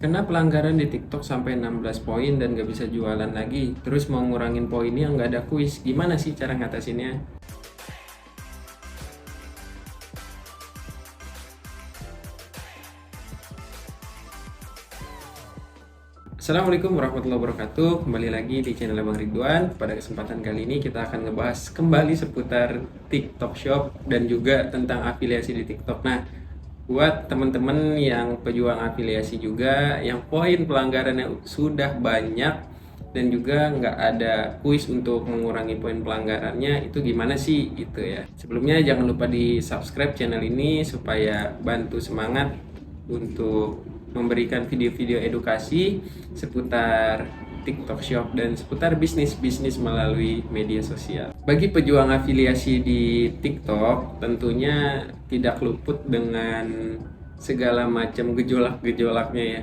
Kena pelanggaran di TikTok sampai 16 poin dan gak bisa jualan lagi. Terus mau ngurangin poinnya nggak ada kuis. Gimana sih cara ngatasinnya? Assalamualaikum warahmatullahi wabarakatuh. Kembali lagi di channel Abang Ridwan. Pada kesempatan kali ini kita akan ngebahas kembali seputar TikTok Shop dan juga tentang afiliasi di TikTok. Nah, buat teman-teman yang pejuang afiliasi juga, yang poin pelanggarannya sudah banyak dan juga nggak ada kuis untuk mengurangi poin pelanggarannya, itu gimana sih gitu ya. Sebelumnya jangan lupa di subscribe channel ini supaya bantu semangat untuk memberikan video-video edukasi seputar TikTok Shop dan seputar bisnis-bisnis melalui media sosial. Bagi pejuang afiliasi di TikTok, tentunya tidak luput dengan segala macam gejolak-gejolaknya ya.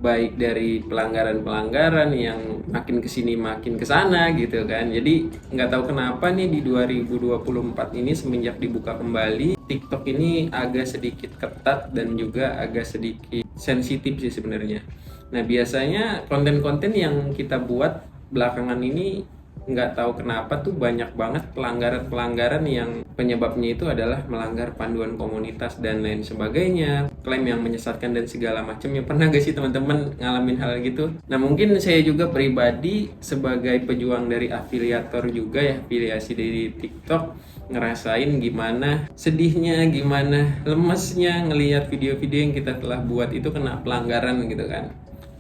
Baik dari pelanggaran-pelanggaran yang makin kesini makin kesana gitu kan. Jadi nggak tahu kenapa nih di 2024 ini semenjak dibuka kembali, TikTok ini agak sedikit ketat dan juga agak sedikit sensitif sih sebenarnya. Nah, biasanya konten-konten yang kita buat belakangan ini nggak tahu kenapa tuh banyak banget pelanggaran-pelanggaran yang penyebabnya itu adalah melanggar panduan komunitas dan lain sebagainya, klaim yang menyesatkan dan segala macamnya. Pernah gak sih teman-teman ngalamin hal gitu? Nah, mungkin saya juga pribadi sebagai pejuang dari afiliator juga ya, afiliasi dari TikTok, ngerasain gimana sedihnya, gimana lemesnya ngelihat video-video yang kita telah buat itu kena pelanggaran gitu kan.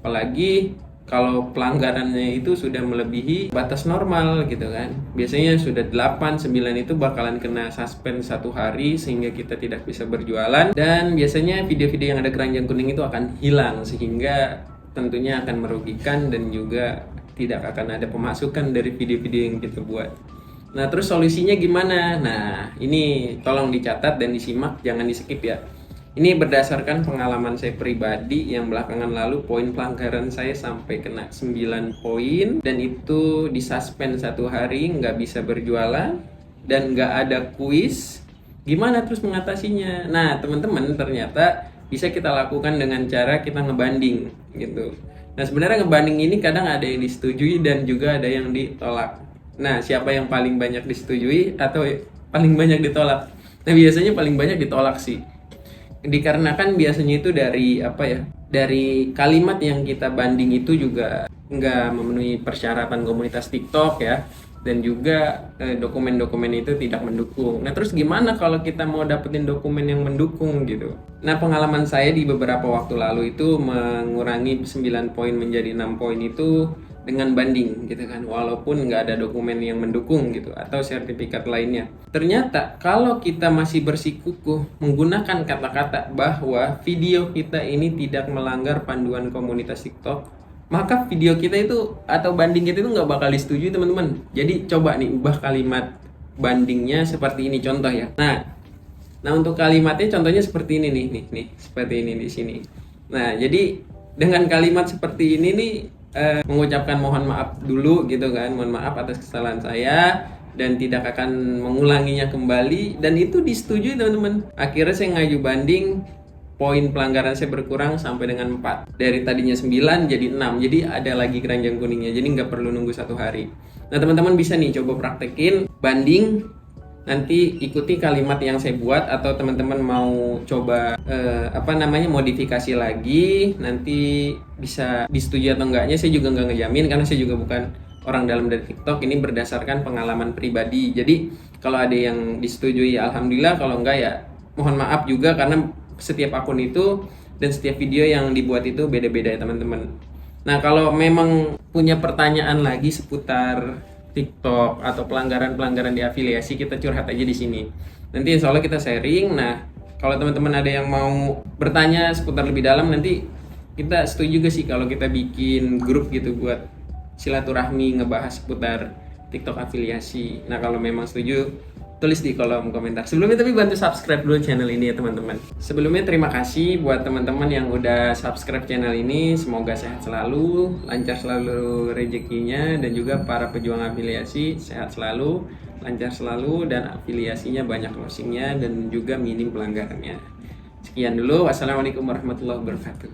Apalagi kalau pelanggarannya itu sudah melebihi batas normal gitu kan. Biasanya sudah 8, 9 itu bakalan kena suspend 1 hari sehingga kita tidak bisa berjualan. Dan biasanya video-video yang ada keranjang kuning itu akan hilang sehingga tentunya akan merugikan dan juga tidak akan ada pemasukan dari video-video yang kita buat. Nah, terus solusinya gimana? Nah, ini tolong dicatat dan disimak, jangan di-skip ya. Ini berdasarkan pengalaman saya pribadi yang belakangan lalu poin pelanggaran saya sampai kena 9 poin dan itu disuspend 1 hari, nggak bisa berjualan dan nggak ada kuis. Gimana terus mengatasinya? Nah, teman-teman, ternyata bisa kita lakukan dengan cara kita ngebanding gitu. Nah, sebenarnya ngebanding ini kadang ada yang disetujui dan juga ada yang ditolak. Nah, siapa yang paling banyak disetujui atau paling banyak ditolak? Nah, biasanya paling banyak ditolak sih. Dikarenakan biasanya itu dari apa ya, dari kalimat yang kita banding itu juga nggak memenuhi persyaratan komunitas TikTok ya, dan juga dokumen-dokumen itu tidak mendukung. Nah, terus gimana kalau kita mau dapetin dokumen yang mendukung gitu? Nah, pengalaman saya di beberapa waktu lalu itu mengurangi 9 poin menjadi 6 poin itu dengan banding gitu kan, walaupun nggak ada dokumen yang mendukung gitu atau sertifikat lainnya. Ternyata kalau kita masih bersikukuh menggunakan kata-kata bahwa video kita ini tidak melanggar panduan komunitas TikTok, maka video kita itu atau banding kita itu nggak bakal disetujui teman-teman. Jadi coba nih ubah kalimat bandingnya seperti ini contoh ya. Nah, untuk kalimatnya contohnya seperti ini nih, seperti ini di sini. Nah, jadi dengan kalimat seperti ini nih, mengucapkan mohon maaf dulu gitu kan, mohon maaf atas kesalahan saya dan tidak akan mengulanginya kembali, dan itu disetujui teman-teman. Akhirnya saya ngaju banding, poin pelanggaran saya berkurang sampai dengan 4, dari tadinya 9 jadi 6, jadi ada lagi keranjang kuningnya, jadi nggak perlu nunggu 1 hari. Nah, teman-teman bisa nih coba praktekin banding, nanti ikuti kalimat yang saya buat, atau teman-teman mau coba modifikasi lagi, nanti bisa disetujui atau enggaknya saya juga nggak ngejamin karena saya juga bukan orang dalam dari TikTok. Ini berdasarkan pengalaman pribadi, jadi kalau ada yang disetujui ya alhamdulillah, kalau enggak ya mohon maaf juga, karena setiap akun itu dan setiap video yang dibuat itu beda-beda ya teman-teman. Nah, kalau memang punya pertanyaan lagi seputar TikTok atau pelanggaran-pelanggaran di afiliasi, kita curhat aja di sini. Nanti insya Allah kita sharing. Nah, kalau teman-teman ada yang mau bertanya seputar lebih dalam, nanti kita setuju juga sih kalau kita bikin grup gitu buat silaturahmi ngebahas seputar TikTok afiliasi. Nah, kalau memang setuju, tulis di kolom komentar. Sebelumnya tapi bantu subscribe dulu channel ini ya teman-teman. Sebelumnya terima kasih buat teman-teman yang udah subscribe channel ini. Semoga sehat selalu, lancar selalu rezekinya, dan juga para pejuang afiliasi sehat selalu, lancar selalu, dan afiliasinya banyak closingnya dan juga minim pelanggarannya. Sekian dulu. Wassalamualaikum warahmatullahi wabarakatuh.